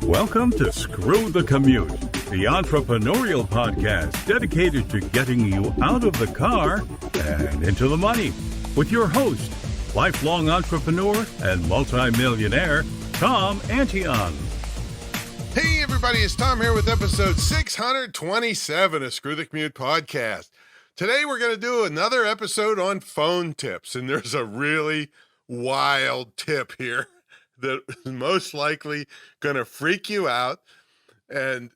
Welcome to Screw the Commute, the entrepreneurial podcast dedicated to getting you out of the car and into the money, with your host, lifelong entrepreneur and multimillionaire, Tom Antion. Hey everybody, it's Tom here with episode 627 of Screw the Commute podcast. Today we're going to do another episode on phone tips, and there's a really wild tip here that is most likely going to freak you out, and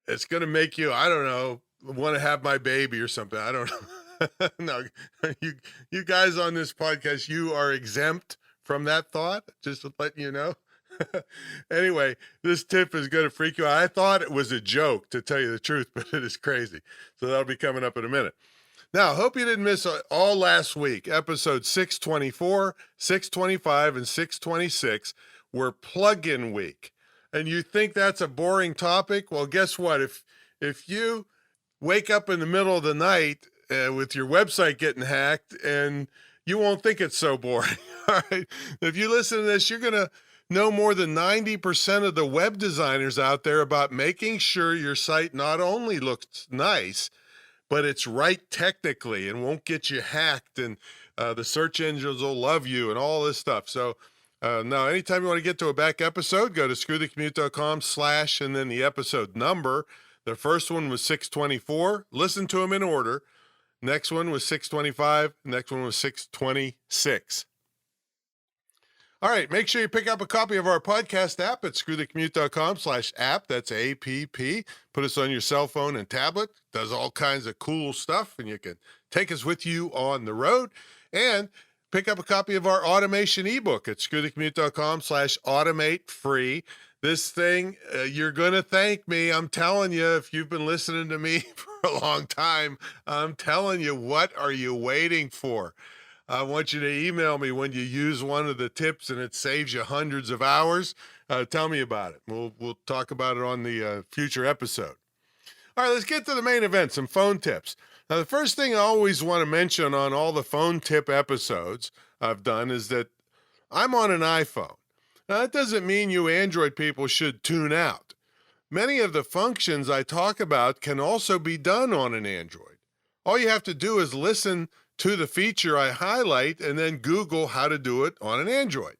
it's going to make you, I don't know, want to have my baby or something. I don't know. No, you guys on this podcast, you are exempt from that thought, just to let you know. Anyway, this tip is going to freak you out. I thought it was a joke, to tell you the truth, but it is crazy. So that'll be coming up in a minute. Now, I hope you didn't miss all last week. Episode 624, 625, and 626 were plug-in week. And you think that's a boring topic? Well, guess what? If you wake up in the middle of the night with your website getting hacked, and you won't think it's so boring. All right. If you listen to this, you're going to know more than 90% of the web designers out there about making sure your site not only looks nice, but it's right technically and won't get you hacked, and the search engines will love you and all this stuff. So now anytime you want to get to a back episode, go to screwthecommute.com/ and then the episode number. The first one was 624. Listen to them in order. Next one was 625. Next one was 626. All right, make sure you pick up a copy of our podcast app at screwthecommute.com/app. That's APP. Put us on your cell phone and tablet. Does all kinds of cool stuff, and you can take us with you on the road. And pick up a copy of our automation ebook at screwthecommute.com/automate free. This thing, you're going to thank me. I'm telling you, if you've been listening to me for a long time, I'm telling you, what are you waiting for? I want you to email me when you use one of the tips and it saves you hundreds of hours. Tell me about it. We'll talk about it on the future episode. All right, let's get to the main event, some phone tips. Now, the first thing I always want to mention on all the phone tip episodes I've done is that I'm on an iPhone. Now, that doesn't mean you Android people should tune out. Many of the functions I talk about can also be done on an Android. All you have to do is listen to the feature I highlight and then Google how to do it on an Android.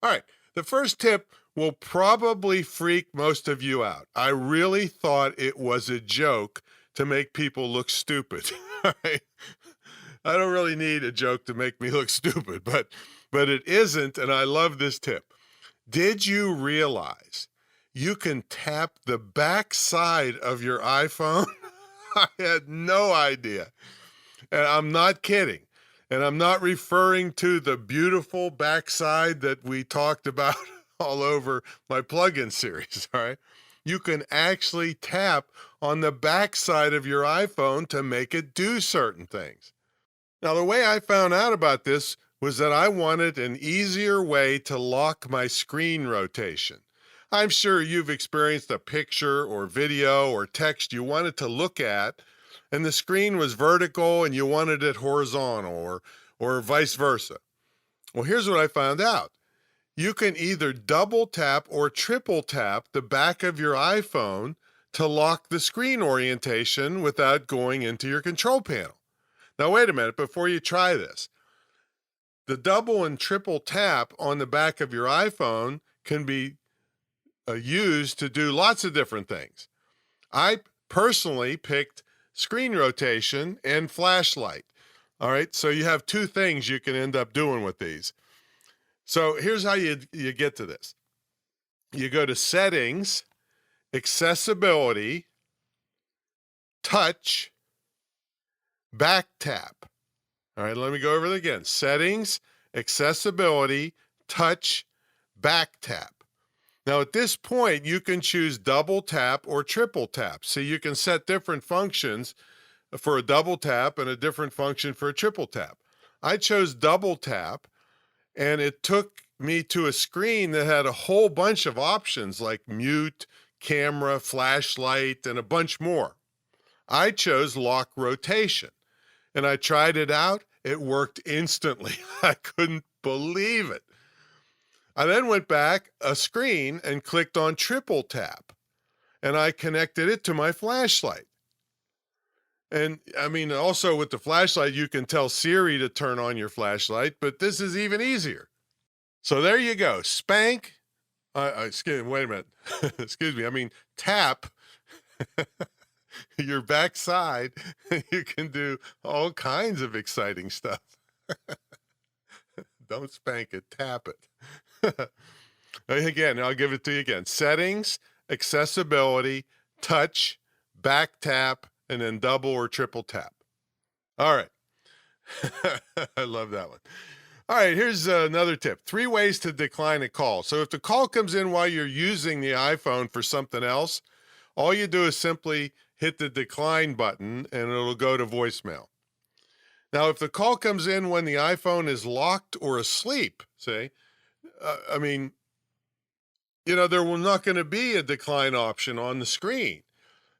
All right, the first tip will probably freak most of you out. I really thought it was a joke to make people look stupid. All right? I don't really need a joke to make me look stupid, but it isn't, and I love this tip. Did you realize you can tap the back side of your iPhone? I had no idea. And I'm not kidding. And I'm not referring to the beautiful backside that we talked about all over my plugin series, all right? You can actually tap on the backside of your iPhone to make it do certain things. Now, the way I found out about this was that I wanted an easier way to lock my screen rotation. I'm sure you've experienced a picture or video or text you wanted to look at, and the screen was vertical and you wanted it horizontal, or vice versa. Well, here's what I found out. You can either double tap or triple tap the back of your iPhone to lock the screen orientation without going into your control panel. Now, wait a minute, before you try this. The double and triple tap on the back of your iPhone can be used to do lots of different things. I personally picked screen rotation and flashlight. All right, so you have two things you can end up doing with these. So here's how you get to this. You go to Settings, Accessibility, Touch, Back Tap. All right, let me go over it again. Settings, Accessibility, Touch, Back Tap. Now, at this point, you can choose double tap or triple tap. So you can set different functions for a double tap and a different function for a triple tap. I chose double tap, and it took me to a screen that had a whole bunch of options like mute, camera, flashlight, and a bunch more. I chose lock rotation, and I tried it out. It worked instantly. I couldn't believe it. I then went back a screen and clicked on triple tap, and I connected it to my flashlight. And I mean, also with the flashlight, you can tell Siri to turn on your flashlight, but this is even easier. So there you go. Spank. Excuse me, wait a minute. Excuse me. I mean, tap your backside. You can do all kinds of exciting stuff. Don't spank it, tap it. Again, I'll give it to you again. Settings, accessibility, touch, back tap, and then double or triple tap. All right. I love that one. All right, here's another tip. 3 ways to decline a call. So if the call comes in while you're using the iPhone for something else, all you do is simply hit the decline button and it'll go to voicemail. Now, if the call comes in when the iPhone is locked or asleep, say, I mean, there will not going to be a decline option on the screen.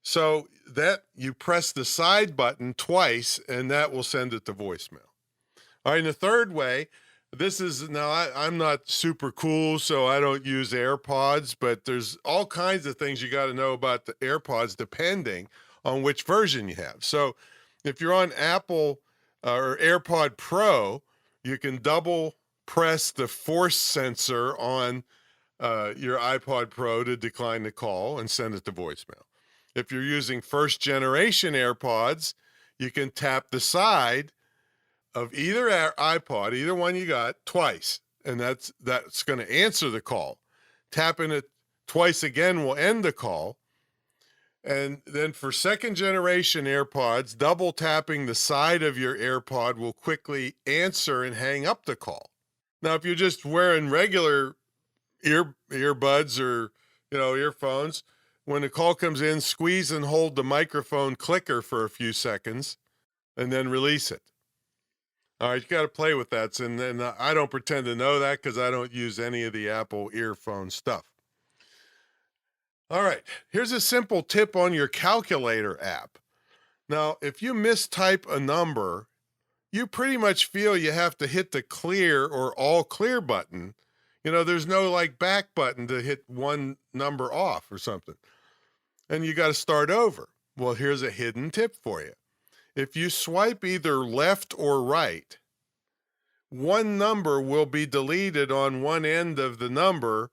So that you press the side button twice and that will send it to voicemail. All right, and the third way, this is, now I'm not super cool, so I don't use AirPods, but there's all kinds of things you got to know about the AirPods depending on which version you have. So if you're on Apple or AirPod Pro, you can double press the force sensor on your iPod Pro to decline the call and send it to voicemail. If you're using first generation AirPods, you can tap the side of either iPod, either one you got, twice, and that's going to answer the call. Tapping it twice again will end the call. And then for second generation AirPods, double tapping the side of your AirPod will quickly answer and hang up the call. Now, if you're just wearing regular earbuds or earphones, when the call comes in, squeeze and hold the microphone clicker for a few seconds and then release it. All right, you got to play with that. And then I don't pretend to know that because I don't use any of the Apple earphone stuff. All right, here's a simple tip on your calculator app. Now, if you mistype a number, you pretty much feel you have to hit the clear or all clear button. There's no like back button to hit one number off or something. And you got to start over. Well, here's a hidden tip for you. If you swipe either left or right, one number will be deleted on one end of the number,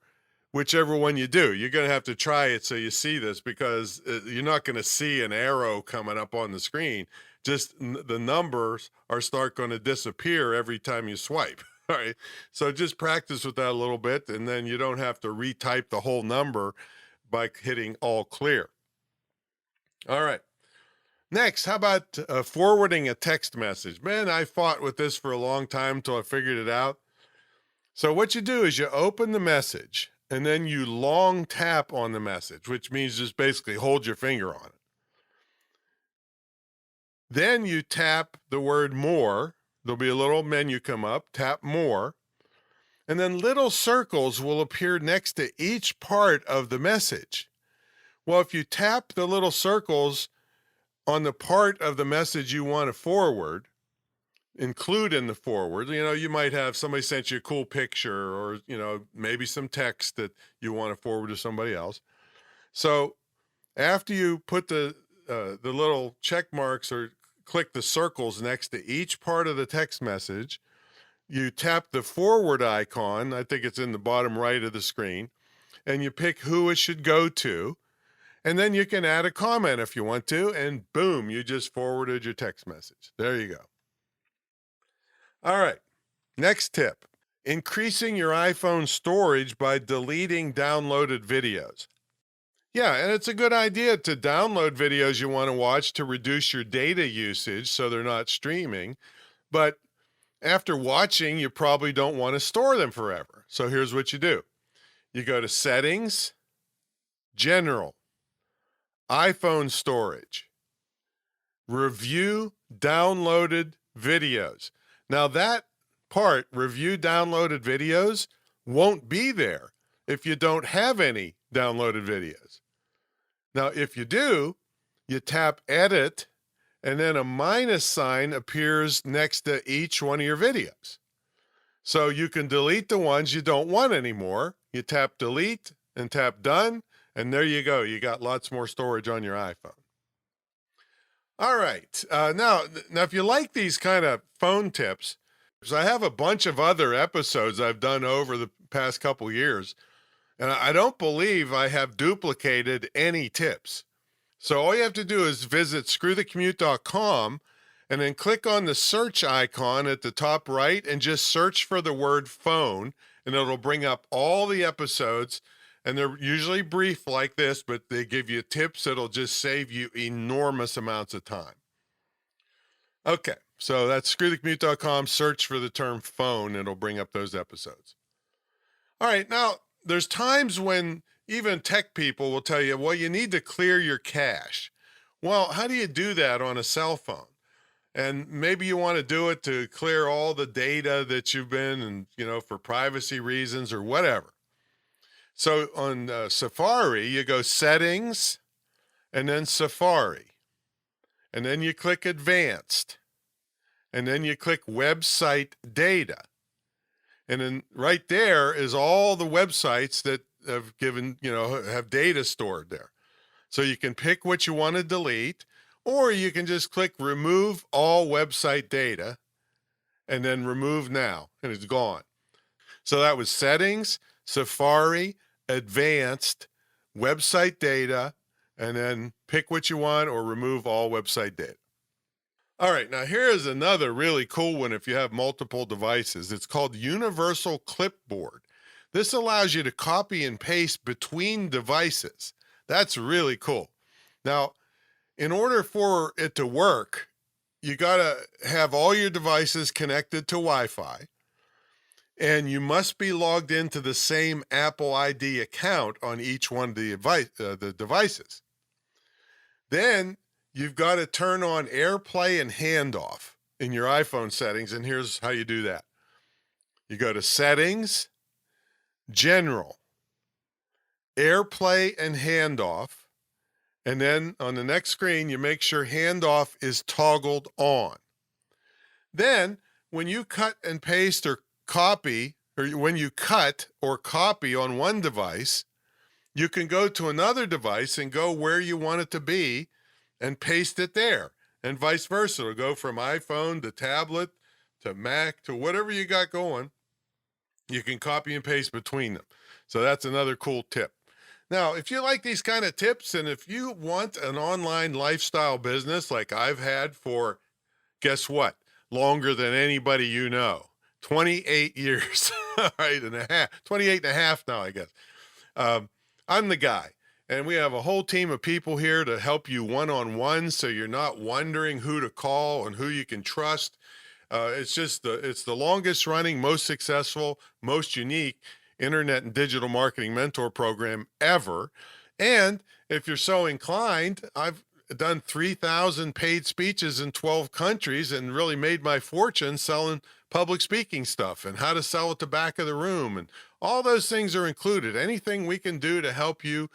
whichever one you do. You're going to have to try it so you see this because you're not going to see an arrow coming up on the screen. Just the numbers start going to disappear every time you swipe. All right. So just practice with that a little bit, and then you don't have to retype the whole number by hitting all clear. All right. Next, how about forwarding a text message? Man, I fought with this for a long time until I figured it out. So what you do is you open the message and then you long tap on the message, which means just basically hold your finger on it. Then you tap the word more. There'll be a little menu come up, tap more, and then little circles will appear next to each part of the message. Well, if you tap the little circles on the part of the message you want to forward, include in the forward, you might have somebody sent you a cool picture or, maybe some text that you want to forward to somebody else. So after you put the little check marks or click the circles next to each part of the text message, you tap the forward icon, I think it's in the bottom right of the screen, and you pick who it should go to. And then you can add a comment if you want to, and boom, you just forwarded your text message. There you go. All right, next tip. Increasing your iPhone storage by deleting downloaded videos. Yeah, and it's a good idea to download videos you want to watch to reduce your data usage so they're not streaming. But after watching, you probably don't want to store them forever. So here's what you do. You go to Settings, General, iPhone Storage, Review Downloaded Videos. Now that part, Review Downloaded Videos, won't be there if you don't have any downloaded videos. Now, if you do, you tap Edit, and then a minus sign appears next to each one of your videos. So you can delete the ones you don't want anymore. You tap delete and tap done, and there you go. You got lots more storage on your iPhone. All right. Now, if you like these kind of phone tips, because I have a bunch of other episodes I've done over the past couple years, and I don't believe I have duplicated any tips. So all you have to do is visit screwthecommute.com and then click on the search icon at the top right and just search for the word phone, and it'll bring up all the episodes. And they're usually brief like this, but they give you tips that'll just save you enormous amounts of time. Okay, so that's screwthecommute.com. Search for the term phone, and it'll bring up those episodes. All right, now there's times when even tech people will tell you, well, you need to clear your cache. Well, how do you do that on a cell phone? And maybe you want to do it to clear all the data that you've been, and for privacy reasons or whatever. So on Safari, you go Settings, and then Safari. And then you click Advanced. And then you click Website Data. And then right there is all the websites that have given, have data stored there. So you can pick what you want to delete, or you can just click Remove All Website Data, and then Remove Now, and it's gone. So that was Settings, Safari, Advanced, Website Data, and then pick what you want or remove all website data. All right, now here is another really cool one if you have multiple devices. It's called Universal Clipboard. This allows you to copy and paste between devices. That's really cool. Now, in order for it to work, you got to have all your devices connected to Wi-Fi. And you must be logged into the same Apple ID account on each one of the devices. Then you've got to turn on AirPlay and Handoff in your iPhone settings, and here's how you do that. You go to Settings, General, AirPlay and Handoff, and then on the next screen, you make sure Handoff is toggled on. Then when you cut and paste or copy, or when you cut or copy on one device, you can go to another device and go where you want it to be and paste it there, and vice versa. It'll go from iPhone to tablet to Mac to whatever you got going. You can copy and paste between them. So that's another cool tip. Now, if you like these kind of tips, and if you want an online lifestyle business like I've had for, guess what, longer than anybody 28 years, right, and a half, 28 and a half now, I guess. I'm the guy, and we have a whole team of people here to help you one-on-one, so you're not wondering who to call and who you can trust. It's the longest running, most successful, most unique internet and digital marketing mentor program ever. And if you're so inclined, I've done 3,000 paid speeches in 12 countries and really made my fortune selling public speaking stuff and how to sell at the back of the room. And all those things are included. Anything we can do to help you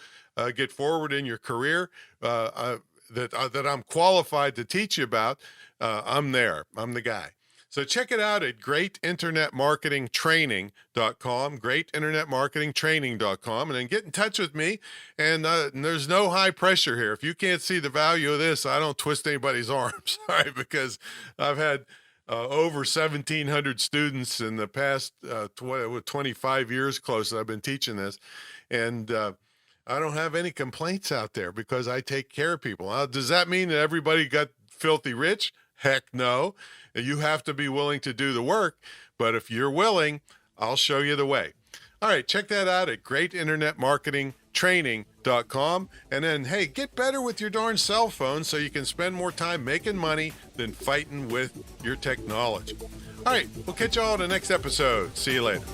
get forward in your career that I'm qualified to teach you about, I'm there. I'm the guy. So check it out at greatinternetmarketingtraining.com, greatinternetmarketingtraining.com, and then get in touch with me. And there's no high pressure here. If you can't see the value of this, I don't twist anybody's arms, all right, because I've had over 1,700 students in the past 25 years close that I've been teaching this. And I don't have any complaints out there because I take care of people. Does that mean that everybody got filthy rich? Heck no. You have to be willing to do the work, but if you're willing, I'll show you the way. All right, check that out at greatinternetmarketingtraining.com. And then, hey, get better with your darn cell phone so you can spend more time making money than fighting with your technology. All right, we'll catch you all in the next episode. See you later.